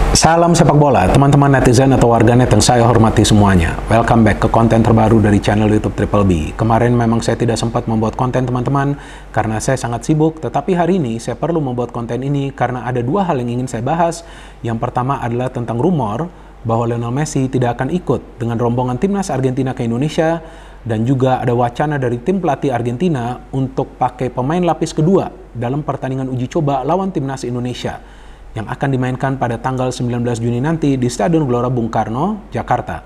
Salam sepak bola, teman-teman netizen atau warganet yang saya hormati semuanya. Welcome back ke konten terbaru dari channel YouTube Triple B. Kemarin memang saya tidak sempat membuat konten teman-teman karena saya sangat sibuk, tetapi hari ini saya perlu membuat konten ini karena ada dua hal yang ingin saya bahas. Yang pertama adalah tentang rumor bahwa Lionel Messi tidak akan ikut dengan rombongan timnas Argentina ke Indonesia, dan juga ada wacana dari tim pelatih Argentina untuk pakai pemain lapis kedua dalam pertandingan uji coba lawan timnas Indonesia yang akan dimainkan pada tanggal 19 Juni nanti di Stadion Gelora Bung Karno, Jakarta.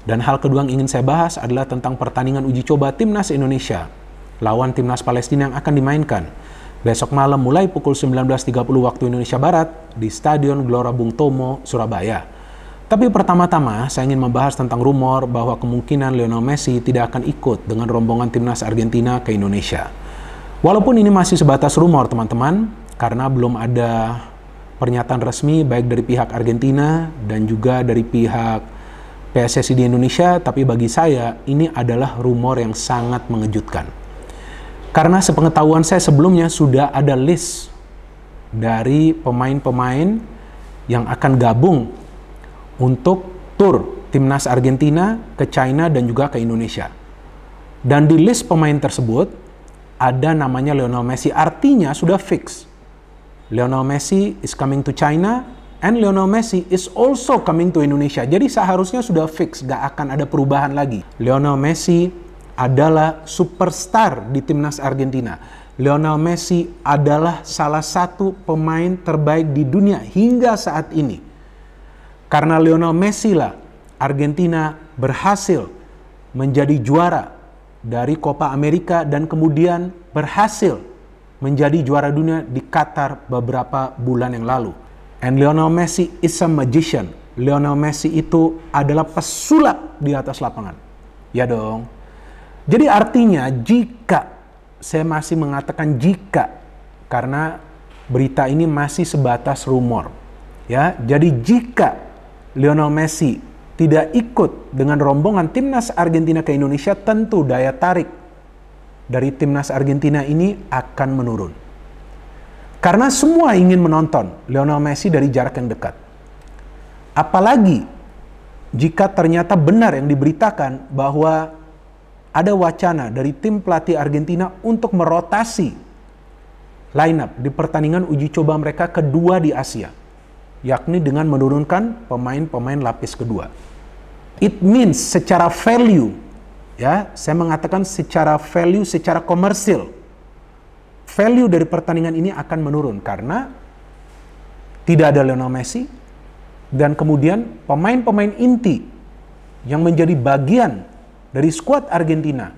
Dan hal kedua yang ingin saya bahas adalah tentang pertandingan uji coba timnas Indonesia lawan timnas Palestina yang akan dimainkan besok malam mulai pukul 19.30 waktu Indonesia Barat di Stadion Gelora Bung Tomo, Surabaya. Tapi pertama-tama saya ingin membahas tentang rumor bahwa kemungkinan Lionel Messi tidak akan ikut dengan rombongan timnas Argentina ke Indonesia. Walaupun ini masih sebatas rumor teman-teman, karena belum ada pernyataan resmi baik dari pihak Argentina dan juga dari pihak PSSI di Indonesia, tapi bagi saya ini adalah rumor yang sangat mengejutkan. Karena sepengetahuan saya sebelumnya sudah ada list dari pemain-pemain yang akan gabung untuk tur timnas Argentina ke China dan juga ke Indonesia. Dan di list pemain tersebut ada namanya Lionel Messi, artinya sudah fix. Lionel Messi is coming to China and Lionel Messi is also coming to Indonesia. Jadi seharusnya sudah fix, gak akan ada perubahan lagi. Lionel Messi adalah superstar di timnas Argentina. Lionel Messi adalah salah satu pemain terbaik di dunia hingga saat ini. Karena Lionel Messi lah Argentina berhasil menjadi juara dari Copa America dan kemudian berhasil menjadi juara dunia di Qatar beberapa bulan yang lalu. And Lionel Messi is a magician. Lionel Messi itu adalah pesulap di atas lapangan. Ya dong. Jadi artinya jika, saya masih mengatakan jika, karena berita ini masih sebatas rumor. Ya, jadi jika Lionel Messi tidak ikut dengan rombongan timnas Argentina ke Indonesia, tentu daya tarik dari timnas Argentina ini akan menurun. Karena semua ingin menonton Lionel Messi dari jarak yang dekat. Apalagi jika ternyata benar yang diberitakan bahwa ada wacana dari tim pelatih Argentina untuk merotasi lineup di pertandingan uji coba mereka kedua di Asia, yakni dengan menurunkan pemain-pemain lapis kedua. It means secara value, ya, saya mengatakan secara value, secara komersil, value dari pertandingan ini akan menurun karena tidak ada Lionel Messi dan kemudian pemain-pemain inti yang menjadi bagian dari skuad Argentina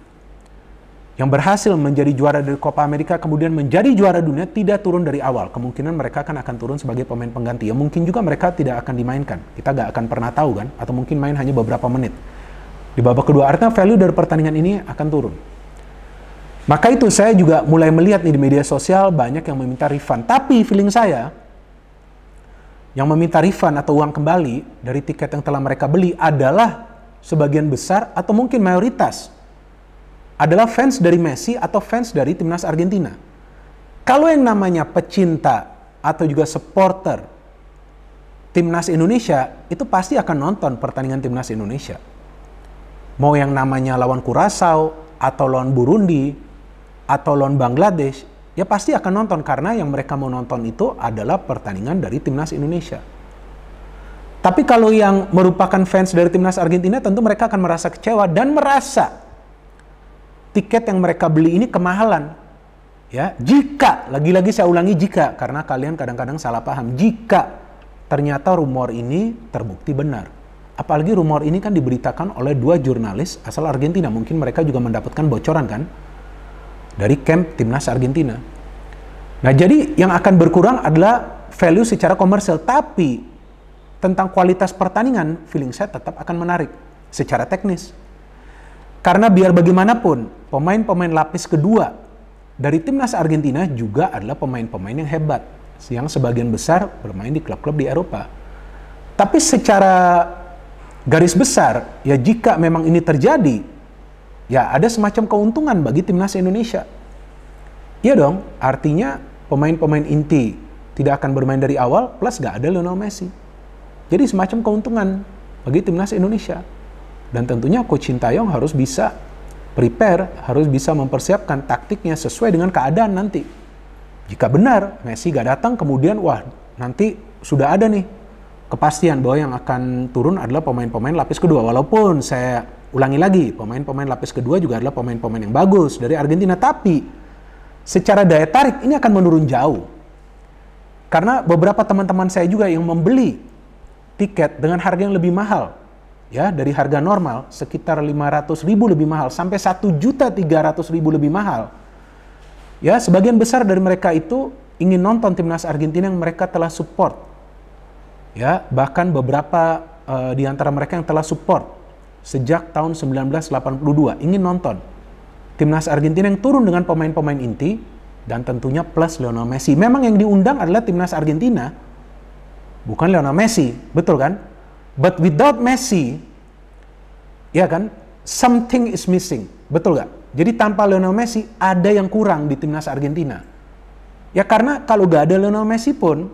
yang berhasil menjadi juara dari Copa America kemudian menjadi juara dunia tidak turun dari awal. Kemungkinan mereka akan turun sebagai pemain pengganti. Ya mungkin juga mereka tidak akan dimainkan. Kita gak akan pernah tahu kan, atau mungkin main hanya beberapa menit. Di babak kedua, artinya value dari pertandingan ini akan turun. Maka itu saya juga mulai melihat nih di media sosial banyak yang meminta refund. Tapi feeling saya, yang meminta refund atau uang kembali dari tiket yang telah mereka beli adalah sebagian besar atau mungkin mayoritas adalah fans dari Messi atau fans dari timnas Argentina. Kalau yang namanya pecinta atau juga supporter timnas Indonesia, itu pasti akan nonton pertandingan timnas Indonesia. Mau yang namanya lawan Curaçao, atau lawan Burundi, atau lawan Bangladesh, ya pasti akan nonton karena yang mereka mau nonton itu adalah pertandingan dari timnas Indonesia. Tapi kalau yang merupakan fans dari timnas Argentina, tentu mereka akan merasa kecewa dan merasa tiket yang mereka beli ini kemahalan. Ya, jika, lagi-lagi saya ulangi jika, karena kalian kadang-kadang salah paham, jika ternyata rumor ini terbukti benar. Apalagi rumor ini kan diberitakan oleh dua jurnalis asal Argentina. Mungkin mereka juga mendapatkan bocoran kan dari camp timnas Argentina. Nah, jadi yang akan berkurang adalah value secara komersial, tapi tentang kualitas pertandingan, feeling saya tetap akan menarik secara teknis. Karena biar bagaimanapun, pemain-pemain lapis kedua dari timnas Argentina juga adalah pemain-pemain yang hebat, yang sebagian besar bermain di klub-klub di Eropa. Tapi secara garis besar, ya jika memang ini terjadi, ya ada semacam keuntungan bagi timnas Indonesia. Iya dong, artinya pemain-pemain inti tidak akan bermain dari awal, plus gak ada Lionel Messi. Jadi semacam keuntungan bagi timnas Indonesia. Dan tentunya Coach Sintayong harus bisa prepare, harus bisa mempersiapkan taktiknya sesuai dengan keadaan nanti. Jika benar Messi gak datang, kemudian wah nanti sudah ada nih kepastian bahwa yang akan turun adalah pemain-pemain lapis kedua. Walaupun saya ulangi lagi, pemain-pemain lapis kedua juga adalah pemain-pemain yang bagus dari Argentina. Tapi secara daya tarik ini akan menurun jauh. Karena beberapa teman-teman saya juga yang membeli tiket dengan harga yang lebih mahal. Ya, dari harga normal sekitar 500.000 lebih mahal sampai 1.300.000 lebih mahal. Ya, sebagian besar dari mereka itu ingin nonton timnas Argentina yang mereka telah support. Ya, bahkan beberapa di antara mereka yang telah support sejak tahun 1982 ingin nonton timnas Argentina yang turun dengan pemain-pemain inti dan tentunya plus Lionel Messi. Memang yang diundang adalah timnas Argentina, bukan Lionel Messi, betul kan? But without Messi, ya kan, something is missing, betul gak? Jadi tanpa Lionel Messi, ada yang kurang di timnas Argentina. Ya karena kalau gak ada Lionel Messi pun,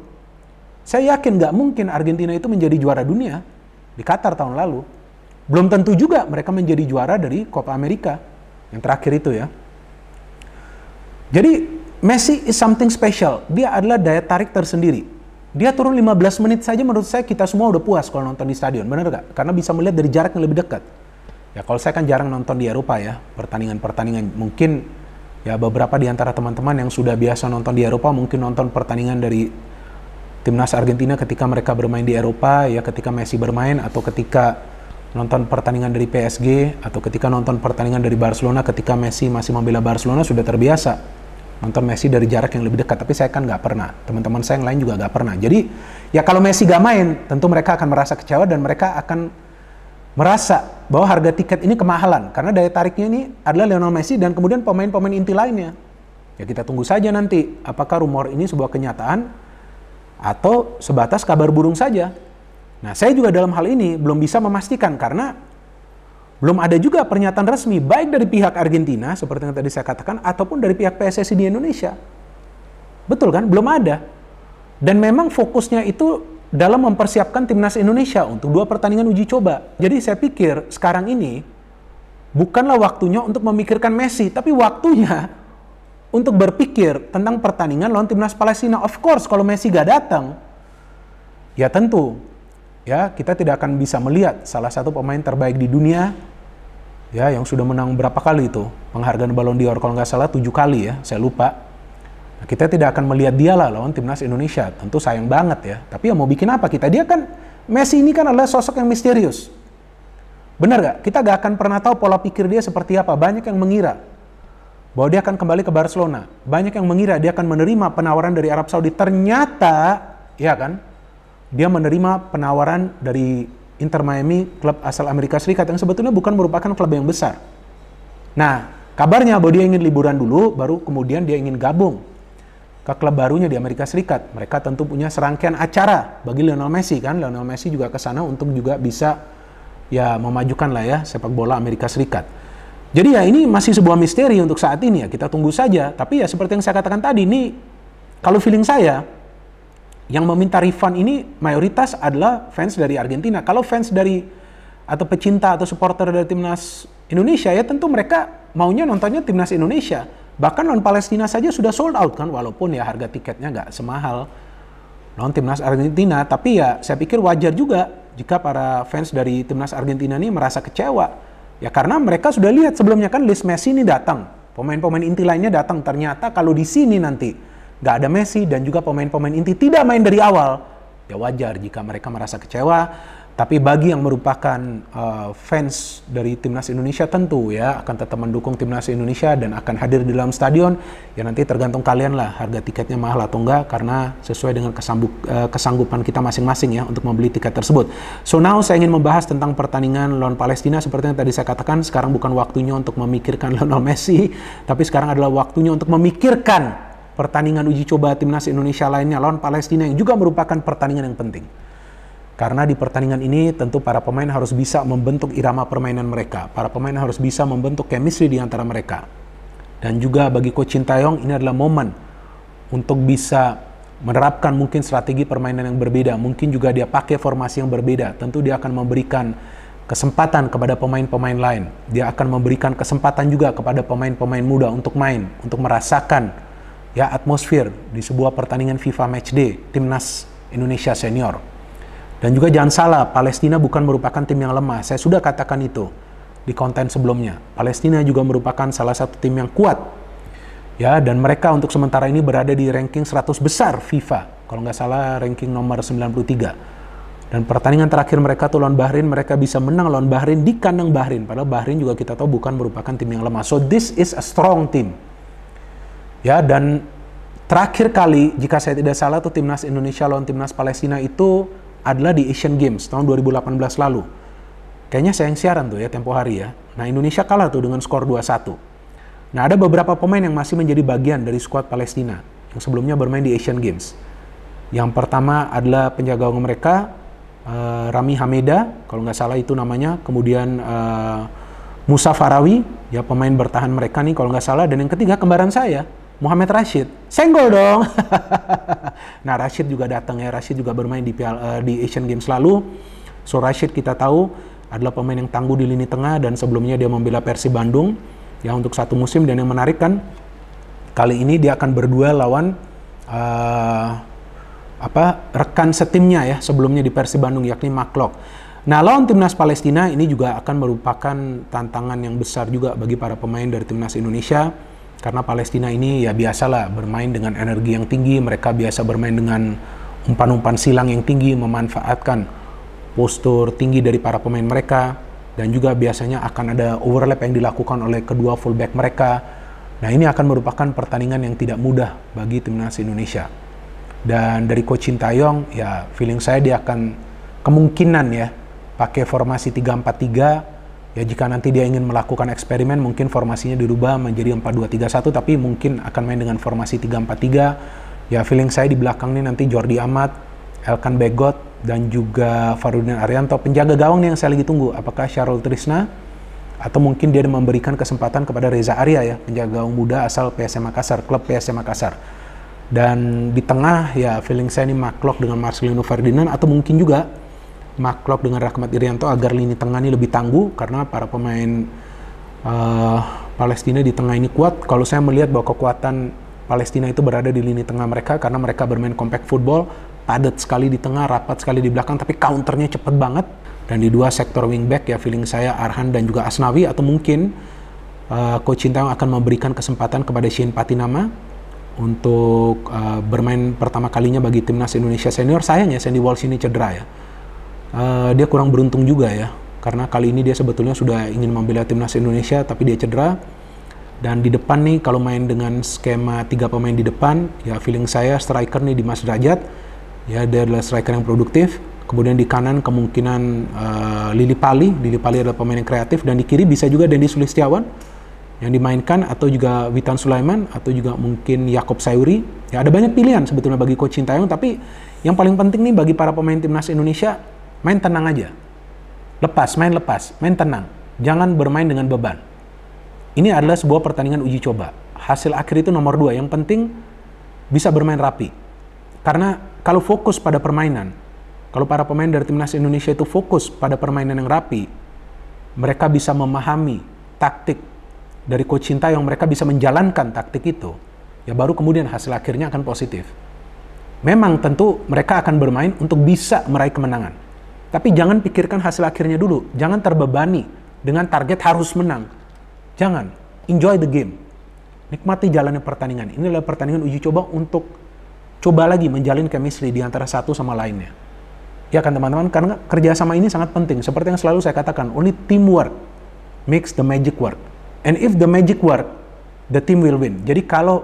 saya yakin gak mungkin Argentina itu menjadi juara dunia di Qatar tahun lalu. Belum tentu juga mereka menjadi juara dari Copa America, yang terakhir itu ya. Jadi Messi is something special, dia adalah daya tarik tersendiri. Dia turun 15 menit saja menurut saya kita semua udah puas kalau nonton di stadion, benar gak? Karena bisa melihat dari jarak yang lebih dekat. Ya kalau saya kan jarang nonton di Eropa ya, pertandingan-pertandingan. Mungkin ya beberapa di antara teman-teman yang sudah biasa nonton di Eropa mungkin nonton pertandingan dari timnas Argentina ketika mereka bermain di Eropa, ya ketika Messi bermain, atau ketika nonton pertandingan dari PSG, atau ketika nonton pertandingan dari Barcelona ketika Messi masih membela Barcelona, sudah terbiasa nonton Messi dari jarak yang lebih dekat. Tapi saya kan nggak pernah, teman-teman saya yang lain juga nggak pernah. Jadi ya kalau Messi nggak main, tentu mereka akan merasa kecewa dan mereka akan merasa bahwa harga tiket ini kemahalan karena daya tariknya ini adalah Lionel Messi dan kemudian pemain-pemain inti lainnya. Ya kita tunggu saja nanti apakah rumor ini sebuah kenyataan atau sebatas kabar burung saja. Nah, saya juga dalam hal ini belum bisa memastikan karena belum ada juga pernyataan resmi baik dari pihak Argentina seperti yang tadi saya katakan ataupun dari pihak PSSI di Indonesia. Betul kan? Belum ada. Dan memang fokusnya itu dalam mempersiapkan timnas Indonesia untuk 2 pertandingan uji coba. Jadi saya pikir sekarang ini bukanlah waktunya untuk memikirkan Messi, tapi waktunya untuk berpikir tentang pertandingan lawan timnas Palestina. Of course, kalau Messi gak datang, ya tentu ya kita tidak akan bisa melihat salah satu pemain terbaik di dunia ya yang sudah menang berapa kali itu penghargaan Ballon d'Or, kalau nggak salah 7 kali ya, saya lupa. Nah, kita tidak akan melihat dia lah lawan timnas Indonesia, tentu sayang banget ya. Tapi ya mau bikin apa kita, dia kan Messi ini kan adalah sosok yang misterius, benar gak? Kita gak akan pernah tahu pola pikir dia seperti apa. Banyak yang mengira bahwa dia akan kembali ke Barcelona, banyak yang mengira dia akan menerima penawaran dari Arab Saudi. Ternyata ya kan, dia menerima penawaran dari Inter Miami, klub asal Amerika Serikat yang sebetulnya bukan merupakan klub yang besar. Nah, kabarnya bahwa dia ingin liburan dulu, baru kemudian dia ingin gabung ke klub barunya di Amerika Serikat. Mereka tentu punya serangkaian acara bagi Lionel Messi kan. Lionel Messi juga ke sana untuk juga bisa ya memajukan lah ya sepak bola Amerika Serikat. Jadi ya ini masih sebuah misteri untuk saat ini ya, kita tunggu saja. Tapi ya seperti yang saya katakan tadi, ini kalau feeling saya yang meminta refund ini mayoritas adalah fans dari Argentina. Kalau fans dari atau pecinta atau supporter dari timnas Indonesia ya tentu mereka maunya nontonnya timnas Indonesia. Bahkan lawan Palestina saja sudah sold out kan, walaupun ya harga tiketnya nggak semahal lawan timnas Argentina. Tapi ya saya pikir wajar juga jika para fans dari timnas Argentina ini merasa kecewa. Ya karena mereka sudah lihat sebelumnya kan list Messi ini datang, pemain-pemain inti lainnya datang. Ternyata kalau di sini nanti nggak ada Messi dan juga pemain-pemain inti tidak main dari awal, ya wajar jika mereka merasa kecewa. Tapi bagi yang merupakan fans dari timnas Indonesia tentu ya akan tetap mendukung timnas Indonesia dan akan hadir di dalam stadion. Ya nanti tergantung kalian lah harga tiketnya mahal atau enggak, karena sesuai dengan kesanggupan kita masing-masing ya untuk membeli tiket tersebut. So now saya ingin membahas tentang pertandingan lawan Palestina. Seperti yang tadi saya katakan, sekarang bukan waktunya untuk memikirkan Lionel Messi, tapi sekarang adalah waktunya untuk memikirkan pertandingan uji coba timnas Indonesia lainnya lawan Palestina yang juga merupakan pertandingan yang penting. Karena di pertandingan ini tentu para pemain harus bisa membentuk irama permainan mereka. Para pemain harus bisa membentuk chemistry di antara mereka. Dan juga bagi Coach Sintayong ini adalah momen untuk bisa menerapkan mungkin strategi permainan yang berbeda, mungkin juga dia pakai formasi yang berbeda. Tentu dia akan memberikan kesempatan kepada pemain-pemain lain. Dia akan memberikan kesempatan juga kepada pemain-pemain muda untuk main, untuk merasakan ya atmosfer di sebuah pertandingan FIFA Matchday Timnas Indonesia Senior. Dan juga jangan salah, Palestina bukan merupakan tim yang lemah. Saya sudah katakan itu di konten sebelumnya. Palestina juga merupakan salah satu tim yang kuat. Ya, dan mereka untuk sementara ini berada di ranking 100 besar FIFA. Kalau nggak salah ranking nomor 93. Dan pertandingan terakhir mereka tuh lawan Bahrain, mereka bisa menang lawan Bahrain di kandang Bahrain. Padahal Bahrain juga kita tahu bukan merupakan tim yang lemah. So this is a strong team. Ya, dan terakhir kali jika saya tidak salah tuh Timnas Indonesia lawan Timnas Palestina itu adalah di Asian Games tahun 2018 lalu. Kayaknya saya yang siaran tuh ya tempo hari ya. Nah, Indonesia kalah tuh dengan skor 2-1. Nah, ada beberapa pemain yang masih menjadi bagian dari skuad Palestina yang sebelumnya bermain di Asian Games. Yang pertama adalah penjaga gawang mereka, Rami Hameda, kalau nggak salah itu namanya. Kemudian Musa Farawi, ya pemain bertahan mereka nih kalau nggak salah. Dan yang ketiga kembaran saya, Muhammad Rashid. Senggol dong! Nah, Rashid juga datang ya. Rashid juga bermain di Asian Games lalu. So, Rashid kita tahu adalah pemain yang tangguh di lini tengah dan sebelumnya dia membela Persib Bandung ya untuk 1 musim. Dan yang menarik kan, kali ini dia akan berduel lawan rekan setimnya ya sebelumnya di Persib Bandung, yakni Maklok. Nah, lawan Timnas Palestina ini juga akan merupakan tantangan yang besar juga bagi para pemain dari Timnas Indonesia, karena Palestina ini ya biasalah bermain dengan energi yang tinggi. Mereka biasa bermain dengan umpan-umpan silang yang tinggi, memanfaatkan postur tinggi dari para pemain mereka, dan juga biasanya akan ada overlap yang dilakukan oleh kedua fullback mereka. Nah, ini akan merupakan pertandingan yang tidak mudah bagi Timnas Indonesia. Dan dari Coach Sintayong, ya feeling saya dia akan kemungkinan ya pakai formasi 3-4-3. Ya jika nanti dia ingin melakukan eksperimen, mungkin formasinya dirubah menjadi 4-2-3-1, tapi mungkin akan main dengan formasi 3-4-3. Ya feeling saya di belakang ini nanti Jordi Amat, Elkan Begot, dan juga Farudin Arianto. Penjaga gawang nih yang saya lagi tunggu, apakah Syarul Trisna, atau mungkin dia memberikan kesempatan kepada Reza Arya ya, penjaga gawang muda asal PSM Makassar, klub PSM Makassar. Dan di tengah ya feeling saya ini Maklok dengan Marcelino Ferdinand, atau mungkin juga Maklok dengan Rahmat Irianto agar lini tengah ini lebih tangguh, karena para pemain Palestina di tengah ini kuat. Kalau saya melihat bahwa kekuatan Palestina itu berada di lini tengah mereka, karena mereka bermain compact football, padat sekali di tengah, rapat sekali di belakang, tapi counternya cepet banget. Dan di dua sektor wingback ya feeling saya Arhan dan juga Asnawi, atau mungkin Coach Sintayong akan memberikan kesempatan kepada Shane Patinama untuk bermain pertama kalinya bagi Timnas Indonesia Senior. Sayang ya Sandy Walsh ini cedera ya. Dia kurang beruntung juga ya, karena kali ini dia sebetulnya sudah ingin membela Timnas Indonesia tapi dia cedera. Dan di depan nih kalau main dengan skema 3 pemain di depan, ya feeling saya striker nih Dimas Derajat, ya dia adalah striker yang produktif. Kemudian di kanan kemungkinan Lili Pali adalah pemain yang kreatif, dan di kiri bisa juga Dendi Sulistiawan yang dimainkan, atau juga Witan Sulaiman, atau juga mungkin Yakob Sayuri. Ya ada banyak pilihan sebetulnya bagi Coach Sintayong, tapi yang paling penting nih bagi para pemain Timnas Indonesia, main tenang aja. Main tenang. Jangan bermain dengan beban. Ini adalah sebuah pertandingan uji coba. Hasil akhir itu nomor 2, yang penting bisa bermain rapi. Karena kalau fokus pada permainan, kalau para pemain dari Timnas Indonesia itu fokus pada permainan yang rapi, mereka bisa memahami taktik dari Coach Sintayong, mereka bisa menjalankan taktik itu, ya baru kemudian hasil akhirnya akan positif. Memang tentu mereka akan bermain untuk bisa meraih kemenangan, tapi jangan pikirkan hasil akhirnya dulu. Jangan terbebani dengan target harus menang. Jangan, enjoy the game, nikmati jalannya pertandingan. Ini adalah pertandingan uji coba untuk coba lagi menjalin chemistry di antara satu sama lainnya. Ya kan teman-teman, karena kerjasama ini sangat penting. Seperti yang selalu saya katakan, only teamwork makes the magic work. And if the magic work, the team will win. Jadi kalau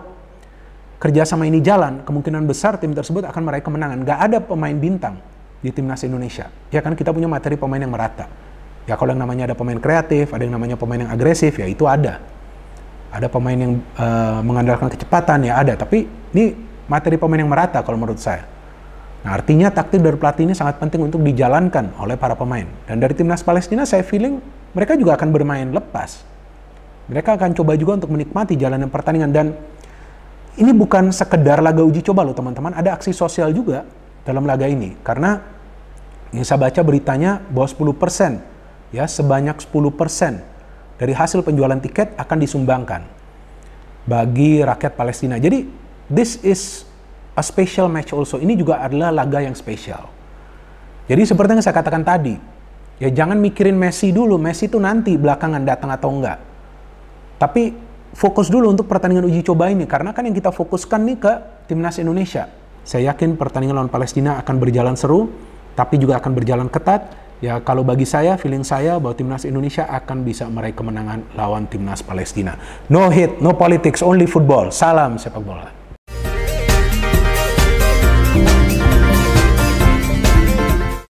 kerjasama ini jalan, kemungkinan besar tim tersebut akan meraih kemenangan. Gak ada pemain bintang di Timnas Indonesia. Ya kan kita punya materi pemain yang merata. Ya kalau yang namanya ada pemain kreatif, ada yang namanya pemain yang agresif, ya itu ada. Ada pemain yang mengandalkan kecepatan, ya ada. Tapi ini materi pemain yang merata kalau menurut saya. Nah artinya taktik dari pelatih ini sangat penting untuk dijalankan oleh para pemain. Dan dari Timnas Palestina saya feeling mereka juga akan bermain lepas. Mereka akan coba juga untuk menikmati jalanan pertandingan. Dan ini bukan sekedar laga uji coba loh teman-teman, ada aksi sosial juga dalam laga ini. Karena yang saya baca beritanya bahwa 10%, ya sebanyak 10% dari hasil penjualan tiket akan disumbangkan bagi rakyat Palestina. Jadi this is a special match also. Ini juga adalah laga yang spesial. Jadi seperti yang saya katakan tadi, ya jangan mikirin Messi dulu. Messi itu nanti belakangan datang atau enggak. Tapi fokus dulu untuk pertandingan uji coba ini, karena kan yang kita fokuskan nih ke timnas Indonesia. Saya yakin pertandingan lawan Palestina akan berjalan seru, tapi juga akan berjalan ketat. Ya kalau bagi saya, feeling saya bahwa timnas Indonesia akan bisa meraih kemenangan lawan timnas Palestina. No hate, no politics, only football. Salam sepak bola.